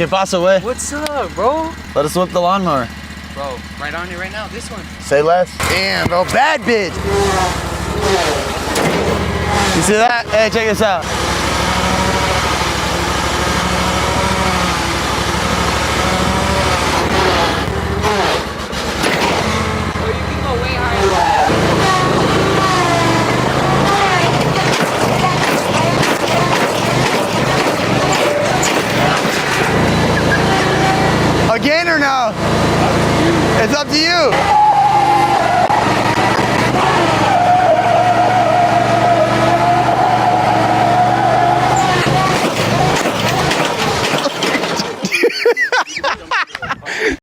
Que pasa, way? What's up, bro? Let us whip the lawnmower. Bro, right on it right now, this one. Say less. Damn, bro, bad bitch. You see that? Hey, check this out. Bro, you can go way higher. Again or no? It's up to you.